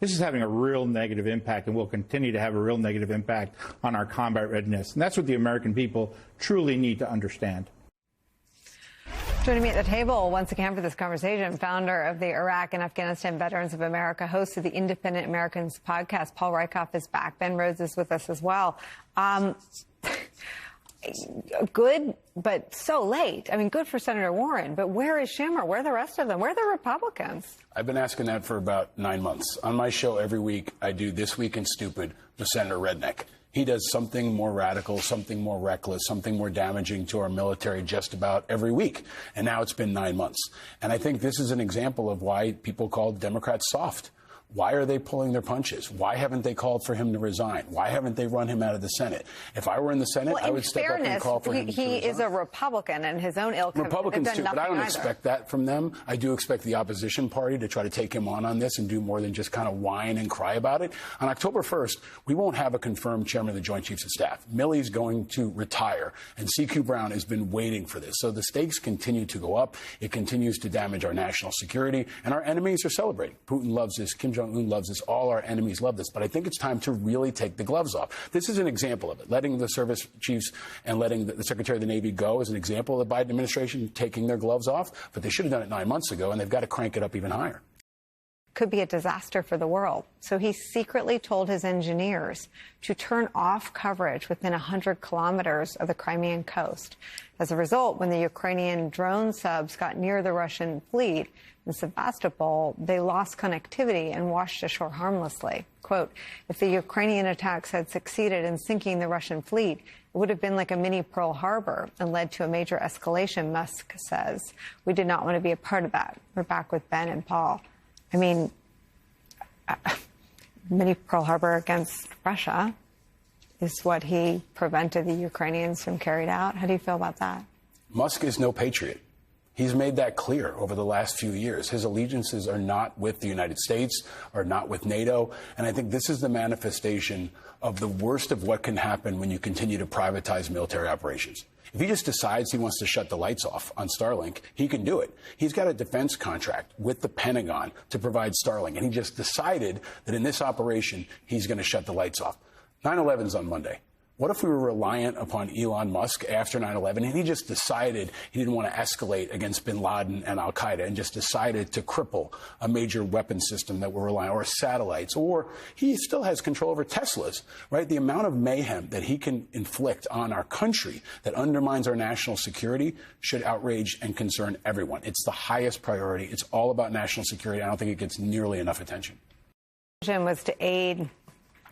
This is having a real negative impact and will continue to have a real negative impact on our combat readiness. And that's what the American people truly need to understand. Joining me at the table once again for this conversation, founder of the Iraq and Afghanistan Veterans of America, host of the Independent Americans podcast, Paul Rieckhoff is back. Ben Rhodes is with us as well. Good, but so late. I mean, good for Senator Warren, but where is Schumer? Where are the rest of them? Where are the Republicans? I've been asking that for about 9 months. On my show every week, I do This Week in Stupid with Senator Redneck. He does something more radical, something more reckless, something more damaging to our military just about every week. And now it's been 9 months. And I think this is an example of why people call Democrats soft. Why are they pulling their punches? Why haven't they called for him to resign? Why haven't they run him out of the Senate? If I were in the Senate, I would step up and call for him to resign. He is a Republican, and his own ilk Republicans too, but I don't expect that from them. I do expect the opposition party to try to take him on this and do more than just kind of whine and cry about it. On October 1st, we won't have a confirmed chairman of the Joint Chiefs of Staff. Milley's going to retire, and CQ Brown has been waiting for this. So the stakes continue to go up. It continues to damage our national security, and our enemies are celebrating. Putin loves this. Kim Jong-un loves this. All our enemies love this. But I think it's time to really take the gloves off. This is an example of it. Letting the service chiefs and letting the Secretary of the Navy go is an example of the Biden administration taking their gloves off. But they should have done it 9 months ago, and they've got to crank it up even higher. Could be a disaster for the world. So he secretly told his engineers to turn off coverage within 100 kilometers of the Crimean coast. As a result, when the Ukrainian drone subs got near the Russian fleet in Sevastopol, they lost connectivity and washed ashore harmlessly. Quote, if the Ukrainian attacks had succeeded in sinking the Russian fleet, it would have been like a mini Pearl Harbor and led to a major escalation, Musk says. We did not want to be a part of that. We're back with Ben and Paul. I mean, mini Pearl Harbor against Russia is what he prevented the Ukrainians from carrying out. How do you feel about that? Musk is no patriot. He's made that clear over the last few years. His allegiances are not with the United States, are not with NATO. And I think this is the manifestation of the worst of what can happen when you continue to privatize military operations. If he just decides he wants to shut the lights off on Starlink, he can do it. He's got a defense contract with the Pentagon to provide Starlink, and he just decided that in this operation, he's going to shut the lights off. 9/11's on Monday. What if we were reliant upon Elon Musk after 9/11 and he just decided he didn't want to escalate against bin Laden and al-Qaeda and just decided to cripple a major weapon system that we're relying on, or satellites, or he still has control over Teslas, right? The amount of mayhem that he can inflict on our country that undermines our national security should outrage and concern everyone. It's the highest priority. It's all about national security. I don't think it gets nearly enough attention. Was to aid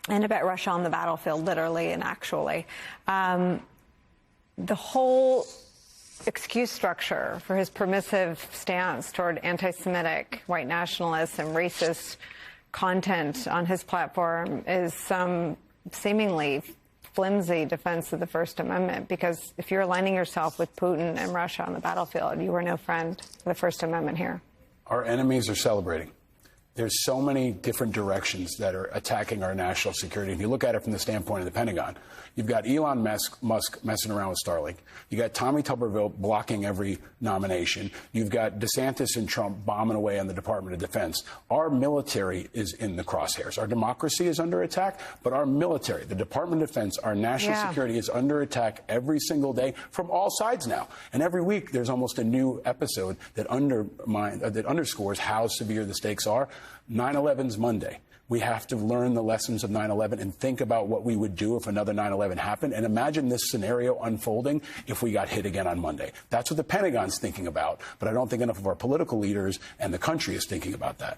and about Russia on the battlefield, literally and actually. The whole excuse structure for his permissive stance toward anti-Semitic, white nationalists, and racist content on his platform is some seemingly flimsy defense of the First Amendment, because if you're aligning yourself with Putin and Russia on the battlefield, you are no friend to the First Amendment here. Our enemies are celebrating. There's so many different directions that are attacking our national security. If you look at it from the standpoint of the Pentagon, you've got Elon Musk messing around with Starlink. You got Tommy Tuberville blocking every nomination. You've got DeSantis and Trump bombing away on the Department of Defense. Our military is in the crosshairs. Our democracy is under attack, but our military, the Department of Defense, our national security is under attack every single day from all sides now. And every week there's almost a new episode that underscores how severe the stakes are. 9/11's Monday. We have to learn the lessons of 9/11 and think about what we would do if another 9/11 happened. And imagine this scenario unfolding if we got hit again on Monday. That's what the Pentagon's thinking about. But I don't think enough of our political leaders and the country is thinking about that.